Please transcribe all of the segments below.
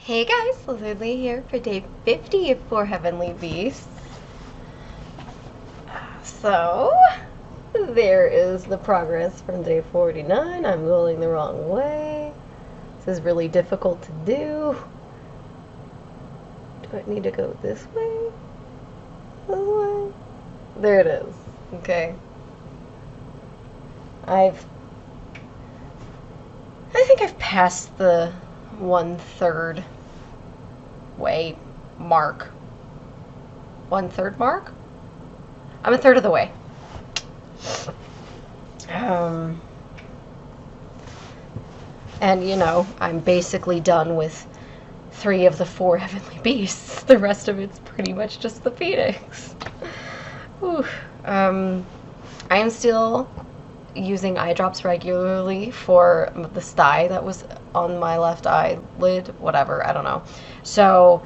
Hey guys, Lizardlea here for day 50 for Heavenly Beasts. So, there is the progress from day 49. I'm going the wrong way. This is really difficult to do. Do I need to go this way? This way? There it is. Okay. I think I've passed the 1/3 way mark. 1/3 mark? I'm a third of the way. And I'm basically done with 3 of the 4 heavenly beasts. The rest of it's pretty much just the phoenix. Whew. I am still using eye drops regularly for the sty that was on my left eyelid, whatever, I don't know. So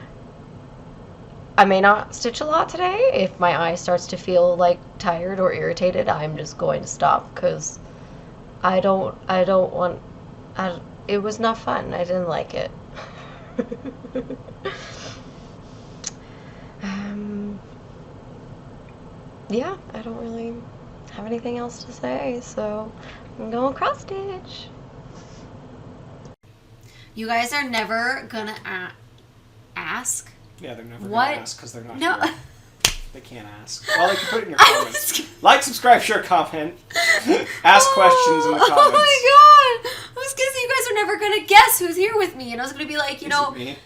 I may not stitch a lot today. If my eye starts to feel like tired or irritated, I'm just going to stop because I don't want, it was not fun. I didn't like it. Yeah, I don't really have anything else to say, so I'm going cross stitch. You guys are never gonna ask. Yeah, they're never What? gonna ask because they're not No. here. They can't ask. Well, they can put it in your comments. Like, subscribe, share, comment. Ask questions in the comments. Oh my god! I was gonna say you guys are never gonna guess who's here with me, and I was gonna be like, Is it me?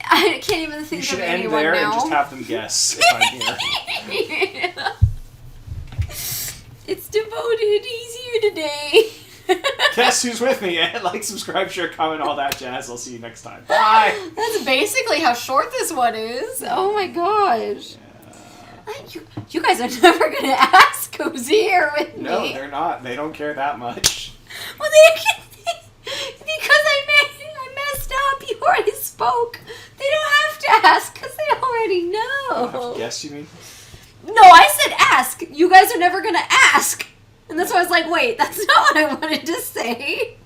I can't even think You should of end anyone there now. and just have them guess if I'm here. It's devoted. He's here today. Guess who's with me? Like, subscribe, share, comment, all that jazz. I'll see you next time. Bye! That's basically how short this one is. Oh my gosh. Yeah. You guys are never going to ask who's here with me. No, they're not. They don't care that much. Well, they can, because I messed up. You already spoke. They don't have to ask because they already know. Don't have to guess, you mean? No, I said ask. You guys are never going to ask. And that's why I was like, wait, that's not what I wanted to say.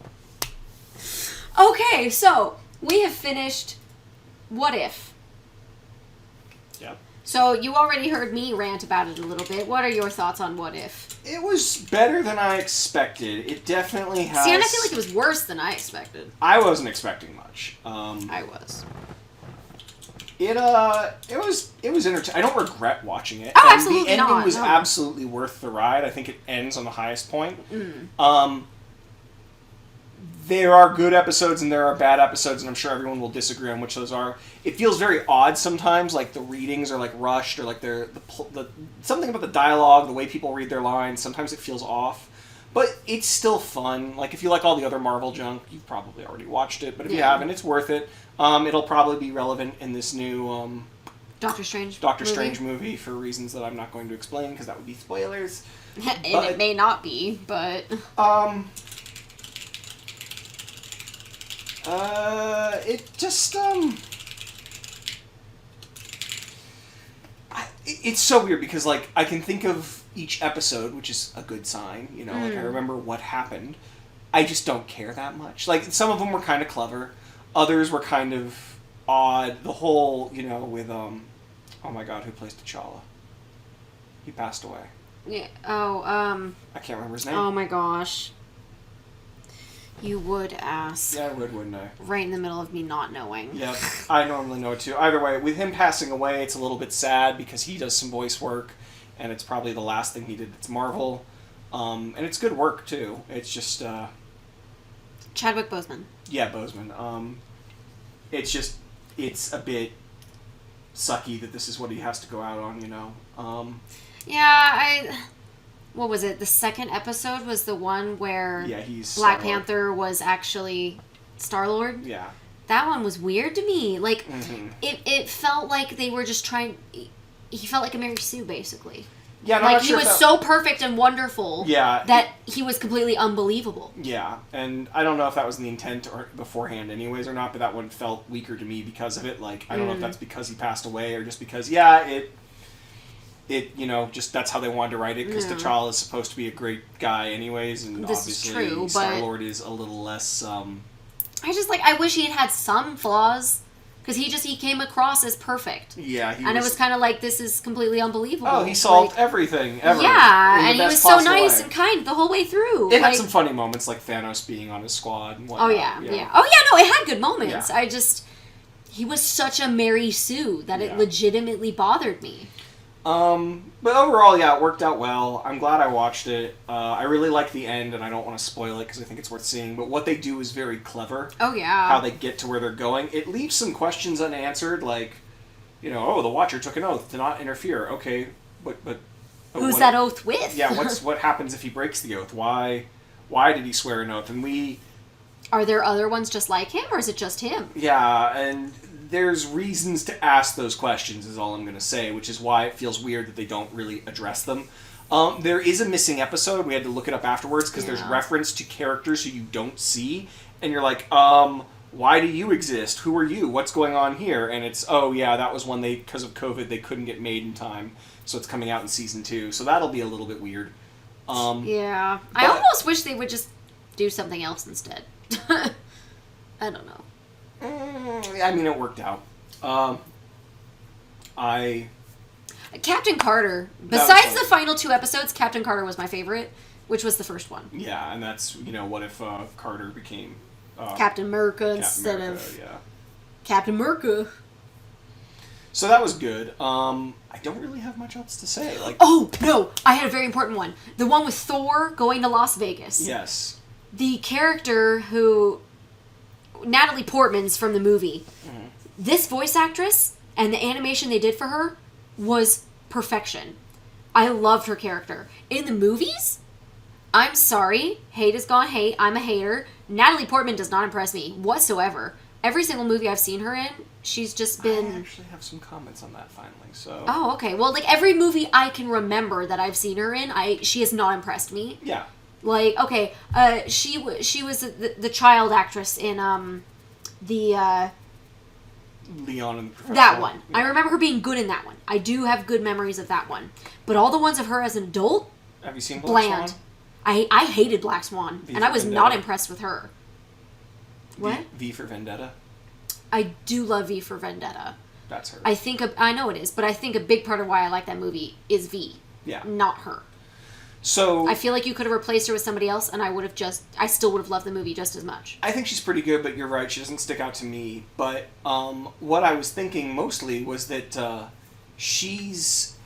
Okay, so we have finished What If. Yep. So you already heard me rant about it a little bit. What are your thoughts on What If? It was better than I expected. It definitely has... See, and I feel like it was worse than I expected. I wasn't expecting much. I was. It was entertaining. I don't regret watching it. Oh, And absolutely the ending not, was no. absolutely worth the ride. I think it ends on the highest point. There are good episodes and there are bad episodes, and I'm sure everyone will disagree on which those are. It feels very odd sometimes, like the readings are like rushed, or like the something about the dialogue, the way people read their lines. Sometimes it feels off, but it's still fun. Like if you like all the other Marvel junk, you've probably already watched it. But if you haven't, it's worth it. It'll probably be relevant in this new Doctor Strange movie for reasons that I'm not going to explain because that would be spoilers. And it may not be, but... It just, it's so weird because, like, I can think of each episode, which is a good sign, you know, like, I remember what happened. I just don't care that much. Like, some of them were kind of clever. Others were kind of odd. The whole, you know, with, oh my god, who plays T'Challa? He passed away. Yeah. I can't remember his name. Oh my gosh. You would ask. Yeah, I would, wouldn't I? Right in the middle of me not knowing. Yep, I normally know too. Either way, with him passing away, it's a little bit sad because he does some voice work, and it's probably the last thing he did that's Marvel. And it's good work too. It's just Chadwick Boseman. Yeah, Boseman. It's a bit sucky that this is what he has to go out on, you know. What was it? The second episode was the one where he's Black Star-Lord. Panther was actually Star-Lord. Yeah. That one was weird to me. Like, it felt like they were just trying... He felt like a Mary Sue, basically. Yeah, and like, he was so perfect and wonderful that he was completely unbelievable. Yeah, and I don't know if that was the intent or beforehand anyways or not, but that one felt weaker to me because of it. Like, I don't know if that's because he passed away or just because, it, you know, just that's how they wanted to write it, because T'Challa is supposed to be a great guy anyways, and This is obviously true, Star-Lord is a little less, I wish he had some flaws. Because he came across as perfect. Yeah, it was kind of like, this is completely unbelievable. Oh, he solved everything ever. Yeah, and he was so nice and kind the whole way through. It had some funny moments, like Thanos being on his squad and whatnot. Oh, yeah. Oh, yeah, no, it had good moments. Yeah. He was such a Mary Sue that it legitimately bothered me. But overall, yeah, it worked out well. I'm glad I watched it. I really like the end, and I don't want to spoil it because I think it's worth seeing. But what they do is very clever. Oh, yeah. How they get to where they're going. It leaves some questions unanswered, like, the Watcher took an oath to not interfere. Okay, but who's that oath with? Yeah, what happens if he breaks the oath? Why did he swear an oath? And are there other ones just like him, or is it just him? Yeah, and there's reasons to ask those questions, is all I'm going to say, which is why it feels weird that they don't really address them. There is a missing episode. We had to look it up afterwards because there's reference to characters who you don't see, and you're like, why do you exist? Who are you? What's going on here? And it's, that was one because of COVID, they couldn't get made in time, so it's coming out in season 2. So that'll be a little bit weird. I almost wish they would just do something else instead. I don't know. I mean, it worked out. Captain Carter. Besides the final 2 episodes, Captain Carter was my favorite, which was the first one. Yeah, and that's, what if Carter became... Captain America instead of... Captain America. So that was good. I don't really have much else to say. Oh, no! I had a very important one. The one with Thor going to Las Vegas. Yes. The character who... Natalie Portman's from the movie. Mm-hmm. This voice actress and the animation they did for her was perfection. I loved her character. In the movies, I'm sorry, hate has gone hate, I'm a hater. Natalie Portman does not impress me whatsoever. Every single movie I've seen her in, she's just been... I actually have some comments on that finally, so... Oh, okay. Well, every movie I can remember that I've seen her in, she has not impressed me. Yeah. She was the child actress in the Leon and the Professor. That one. Yeah. I remember her being good in that one. I do have good memories of that one. But all the ones of her as an adult, have you seen Black bland. Swan? I hated Black Swan, and I was not impressed with her. What? V for Vendetta. I do love V for Vendetta. That's her. I know it is, but I think a big part of why I like that movie is V. Yeah. Not her. So I feel like you could have replaced her with somebody else, and I still would have loved the movie just as much. I think she's pretty good, but you're right, she doesn't stick out to me. But what I was thinking mostly was that she's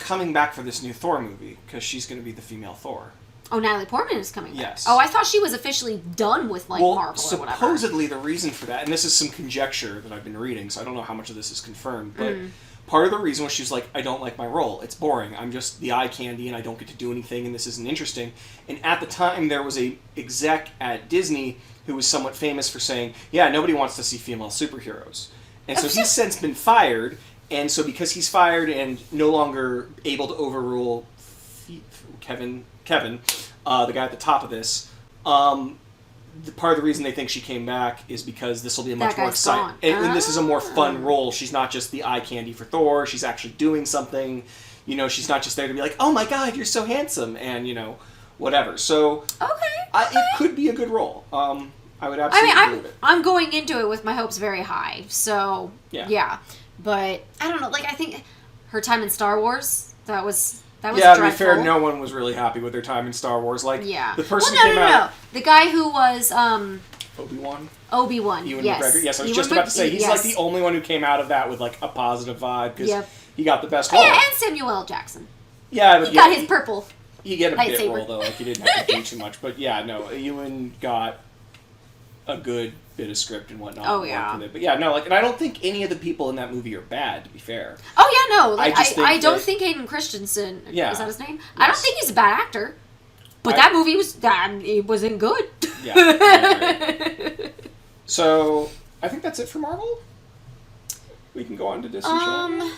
coming back for this new Thor movie, because she's going to be the female Thor. Oh, Natalie Portman is coming back. Yes. Oh, I thought she was officially done with Marvel or whatever. Supposedly the reason for that, and this is some conjecture that I've been reading, so I don't know how much of this is confirmed, but part of the reason was she's like, I don't like my role. It's boring. I'm just the eye candy, and I don't get to do anything, and this isn't interesting. And at the time, there was a exec at Disney who was somewhat famous for saying, yeah, nobody wants to see female superheroes. And so he's since been fired, and so because he's fired and no longer able to overrule Kevin, the guy at the top of this, part of the reason they think she came back is because this will be a much more exciting, and this is a more fun role. She's not just the eye candy for Thor. She's actually doing something. She's not just there to be like, oh my god, you're so handsome, and whatever. So it could be a good role. I would absolutely believe it. I'm going into it with my hopes very high. So yeah. But I don't know. I think her time in Star Wars, that was yeah, dreadful. To be fair, no one was really happy with their time in Star Wars. The person who came out... The guy who was... Obi-Wan? Obi-Wan, Ewan yes. McGregor. Yes, I was just about to say, he's the only one who came out of that with a positive vibe, because he got the best role. Yeah, and Samuel L. Jackson. Yeah, but he got his purple You get a bit role, though. He didn't have to do too much. But yeah, no, Ewan got a good bit of script and whatnot. Oh, yeah. But yeah, no, and I don't think any of the people in that movie are bad, to be fair. Oh, yeah, no. I don't think Hayden Christensen, is that his name? Yes. I don't think he's a bad actor. But that movie wasn't good. Yeah. So, I think that's it for Marvel. We can go on to Disenchantment.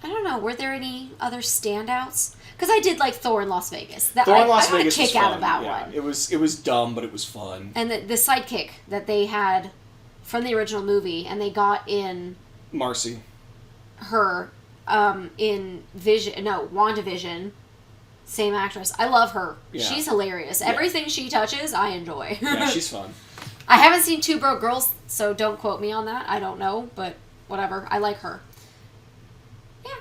I don't know. Were there any other standouts? Because I did like Thor in Las Vegas. Thor in Las Vegas was fun. I got a kick out of that one. It was dumb, but it was fun. And the sidekick that they had from the original movie, and they got in Marcy. Her in WandaVision. Same actress. I love her. Yeah. She's hilarious. Everything she touches, I enjoy. Yeah, she's fun. I haven't seen Two Broke Girls, so don't quote me on that. I don't know, but whatever. I like her. Yeah.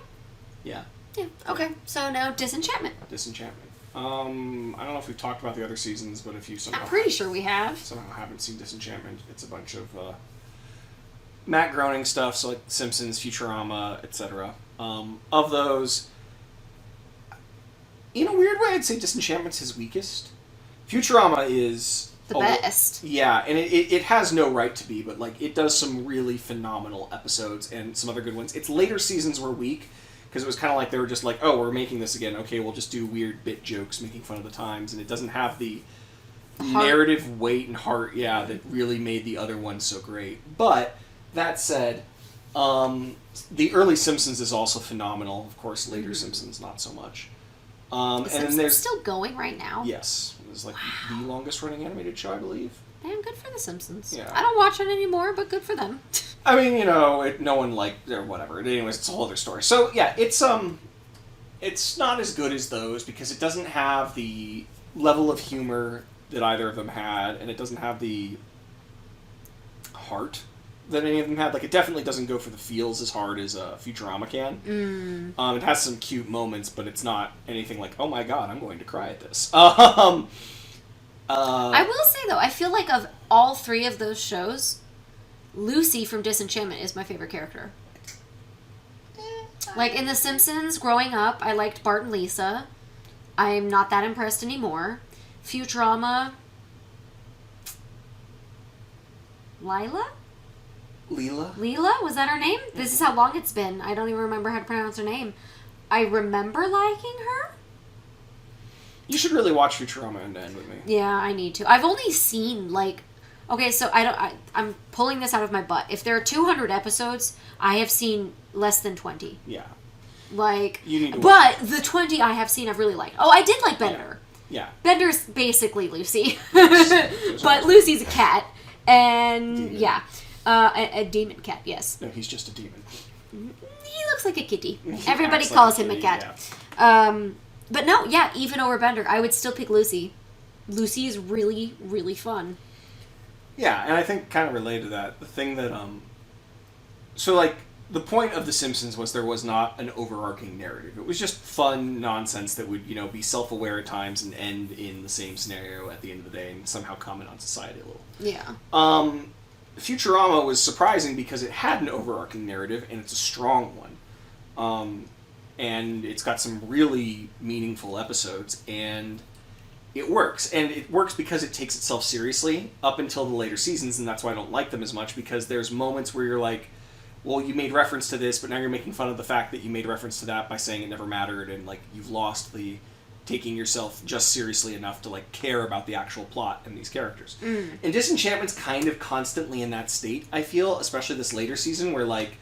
Yeah. Yeah. Okay. So now Disenchantment. Disenchantment. I don't know if we've talked about the other seasons, but if you somehow... I'm pretty sure we have. Somehow haven't seen Disenchantment, it's a bunch of Matt Groening stuff, so like Simpsons, Futurama, etc. Of those, in a weird way, I'd say Disenchantment's his weakest. Futurama is... The best. Yeah, and it has no right to be, but like it does some really phenomenal episodes and some other good ones. Its later seasons were weak, because it was kind of like they were just like, oh, we're making this again. Okay, we'll just do weird bit jokes making fun of the times, and it doesn't have the narrative weight and heart, that really made the other ones so great. But, that said, the early Simpsons is also phenomenal. Of course, later Simpsons, not so much. The Simpsons is still going right now? Yes. It's like the longest running animated show, I believe. Damn, good for The Simpsons. Yeah. I don't watch it anymore, but good for them. I mean, no one liked or whatever. Anyways, it's a whole other story. So yeah, it's not as good as those because it doesn't have the level of humor that either of them had, and it doesn't have the heart that any of them had. Like, it definitely doesn't go for the feels as hard as Futurama can. It has some cute moments, but it's not anything like, oh my god, I'm going to cry at this. I will say, though, I feel like of all three of those shows, Lucy from Disenchantment is my favorite character. Like, in The Simpsons, growing up, I liked Bart and Lisa. I'm not that impressed anymore. Futurama... Leela? Was that her name? This is how long it's been. I don't even remember how to pronounce her name. I remember liking her. You should really watch Futurama end to end with me. Yeah, I need to. I've only seen, like... Okay, so I'm pulling this out of my butt. If there are 200 episodes, I have seen less than 20. Yeah. Like... You need to but the 20 I have seen I've really liked. Oh, I did like Bender. Yeah. Bender's basically Lucy. But Lucy's a cat. And, demon. Yeah. A demon cat, yes. No, he's just a demon. He looks like a kitty. He Everybody acts calls like him a kitty, cat. yeah. But no, yeah, even over Bender, I would still pick Lucy. Lucy is really, really fun. Yeah, and I think kind of related to that, the thing that, so, like, the point of The Simpsons was there was not an overarching narrative. It was just fun nonsense that would, be self-aware at times and end in the same scenario at the end of the day and somehow comment on society a little. Yeah. Futurama was surprising because it had an overarching narrative, and it's a strong one. And it's got some really meaningful episodes, and it works. And it works because it takes itself seriously up until the later seasons, and that's why I don't like them as much, because there's moments where you're like, well, you made reference to this, but now you're making fun of the fact that you made reference to that by saying it never mattered, and, like, you've lost the taking yourself just seriously enough to, like, care about the actual plot and these characters. And Disenchantment's kind of constantly in that state, I feel, especially this later season, where, like,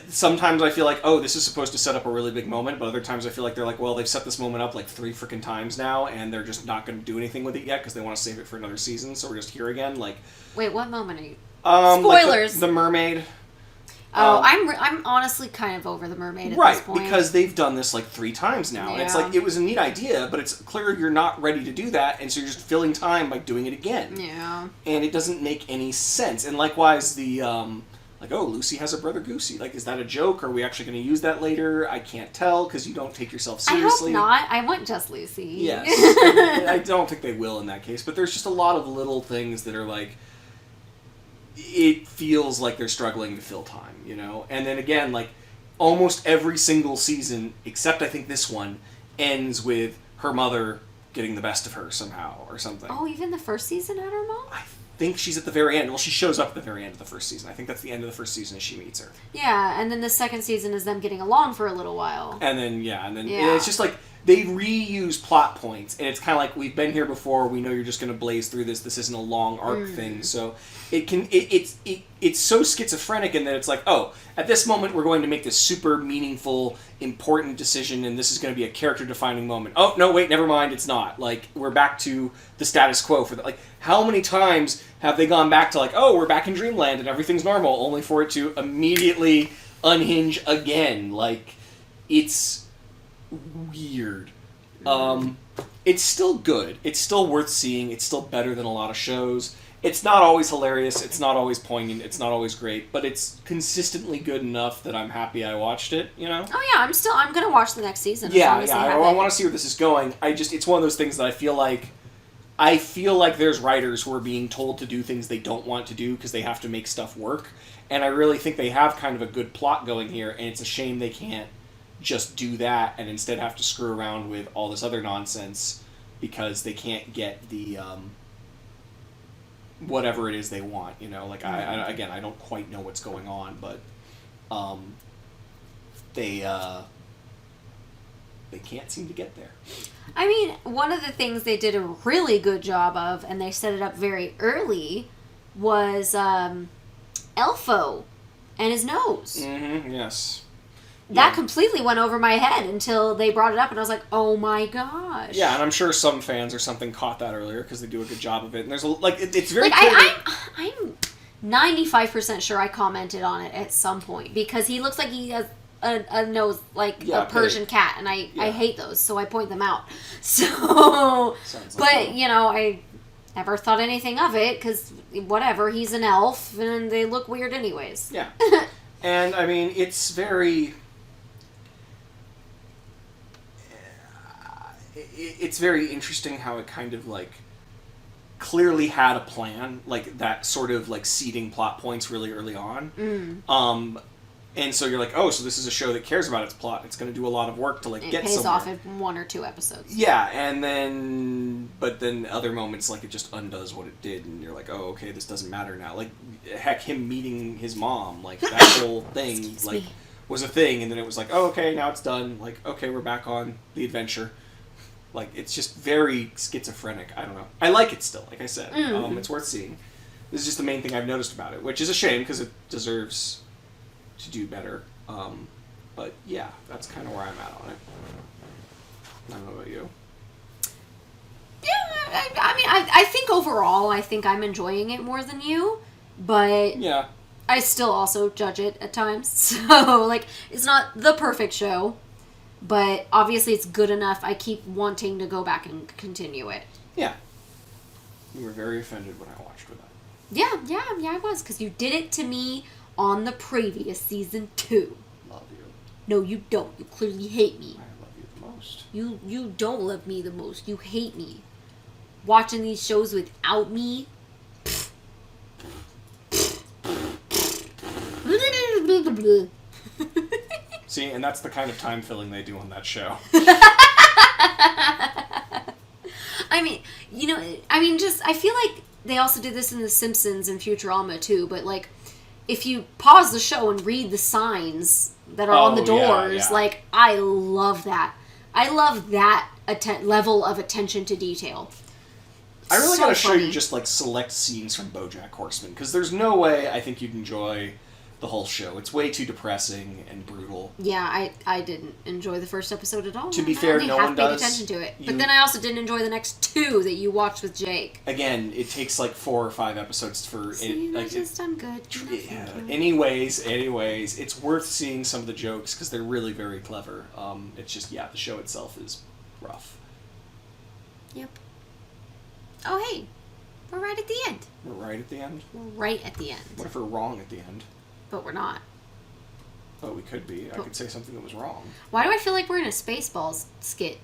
sometimes I feel like, oh, this is supposed to set up a really big moment, but other times I feel like they're like, well, they've set this moment up, like, 3 freaking times now, and they're just not going to do anything with it yet, because they want to save it for another season, so we're just here again, like... Wait, what moment are you... Spoilers! Like the mermaid... Oh, I'm honestly kind of over the mermaid at this point. Right, because they've done this like 3 times now. Yeah. And it's like, it was a neat idea, but it's clear you're not ready to do that, and so you're just filling time by doing it again. Yeah. And it doesn't make any sense. And likewise, the, like, oh, Lucy has a brother Goosey. Like, is that a joke? Are we actually going to use that later? I can't tell, because you don't take yourself seriously. I hope not. I want just Lucy. Yes. I don't think they will in that case, but there's just a lot of little things that are like... It feels like they're struggling to fill time, And then again, like, almost every single season, except I think this one, ends with her mother getting the best of her somehow, or something. Oh, even the first season had her mom? I think she's at the very end. Well, she shows up at the very end of the first season. I think that's the end of the first season as she meets her. Yeah, and then the second season is them getting along for a little while. And then, it's just like, they reuse plot points, and it's kind of like, we've been here before, we know you're just going to blaze through this isn't a long arc thing, so it's so schizophrenic in that it's like, oh, at this moment we're going to make this super meaningful, important decision, and this is going to be a character-defining moment. Oh, no, wait, never mind, it's not. Like, we're back to the status quo for that. Like, how many times have they gone back to, like, oh, we're back in Dreamland and everything's normal, only for it to immediately unhinge again? Like, it's... weird. It's still good. It's still worth seeing. It's still better than a lot of shows. It's not always hilarious. It's not always poignant. It's not always great. But it's consistently good enough that I'm happy I watched it, you know? Oh, yeah, I'm going to watch the next season. Yeah, I want to see where this is going. It's one of those things that I feel like there's writers who are being told to do things they don't want to do because they have to make stuff work. And I really think they have kind of a good plot going here, and it's a shame they can't just do that and instead have to screw around with all this other nonsense because they can't get the whatever it is they want, you know? Like, I don't quite know what's going on, but they can't seem to get there. I mean, one of the things they did a really good job of, and they set it up very early, was Elfo and his nose. Mm-hmm, yes. That completely went over my head until they brought it up, and I was like, oh my gosh. Yeah, and I'm sure some fans or something caught that earlier because they do a good job of it. And there's it's very like, clear. I'm 95% sure I commented on it at some point because he looks like he has a nose like a Persian cat, and I hate those, so I point them out. So, I never thought anything of it because whatever, he's an elf, and they look weird anyways. Yeah. And, I mean, it's very... It's very interesting how it kind of, like, clearly had a plan, like, that sort of, like, seeding plot points really early on. And so you're like, oh, so this is a show that cares about its plot. It's going to do a lot of work to, like, get somewhere. It pays off in 1 or 2 episodes. Yeah, and then... But then other moments, like, it just undoes what it did, and you're like, oh, okay, this doesn't matter now. Like, heck, him meeting his mom, like, that whole thing, like, was a thing, and then it was like, oh, okay, now it's done. Like, okay, we're back on the adventure. Like, it's just very schizophrenic. I don't know. I like it still, like I said. It's worth seeing. This is just the main thing I've noticed about it, which is a shame, because it deserves to do better. But yeah, that's kind of where I'm at on it. I don't know about you. Yeah, I mean, I think overall, I think I'm enjoying it more than you, but yeah, I still also judge it at times. So, like, it's not the perfect show, but obviously it's good enough. I keep wanting to go back and continue it. Yeah. You were very offended when I watched with that. Yeah, I was, because you did it to me on the previous season 2. Love you. No, you don't. You clearly hate me. I love you the most. You don't love me the most. You hate me. Watching these shows without me. See, and that's the kind of time filling they do on that show. I mean, I feel like they also did this in The Simpsons and Futurama too, but like, if you pause the show and read the signs that are on the doors, like, I love that. I love that level of attention to detail. I really gotta show you just, like, select scenes from BoJack Horseman, because there's no way I think you'd enjoy the whole show. It's way too depressing and brutal. Yeah, I didn't enjoy the first episode at all. To be fair, no one does. I paid attention to it. But then I also didn't enjoy the next 2 that you watched with Jake. Again, it takes like 4 or 5 episodes for See, it. Like, I'm good. Yeah. Anyways, it's worth seeing some of the jokes because they're really very clever. It's just, the show itself is rough. Yep. Oh, hey. We're right at the end. We're right at the end? We're right at the end. What if we're wrong at the end? But we're not. Oh, we could be. I could say something that was wrong. Why do I feel like we're in a Spaceballs skit?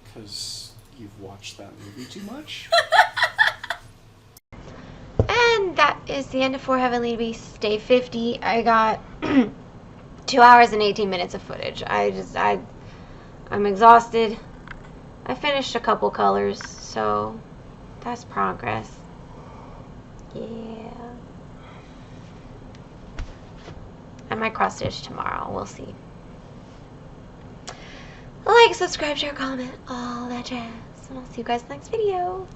Because you've watched that movie too much. And that is the end of 4 Heavenly Beasts, Day 50. I got 2 hours and 18 minutes of footage. I'm exhausted. I finished a couple colors, so that's progress. Yeah. I might cross stitch tomorrow. We'll see. Like, subscribe, share, comment, all that jazz. And I'll see you guys in the next video.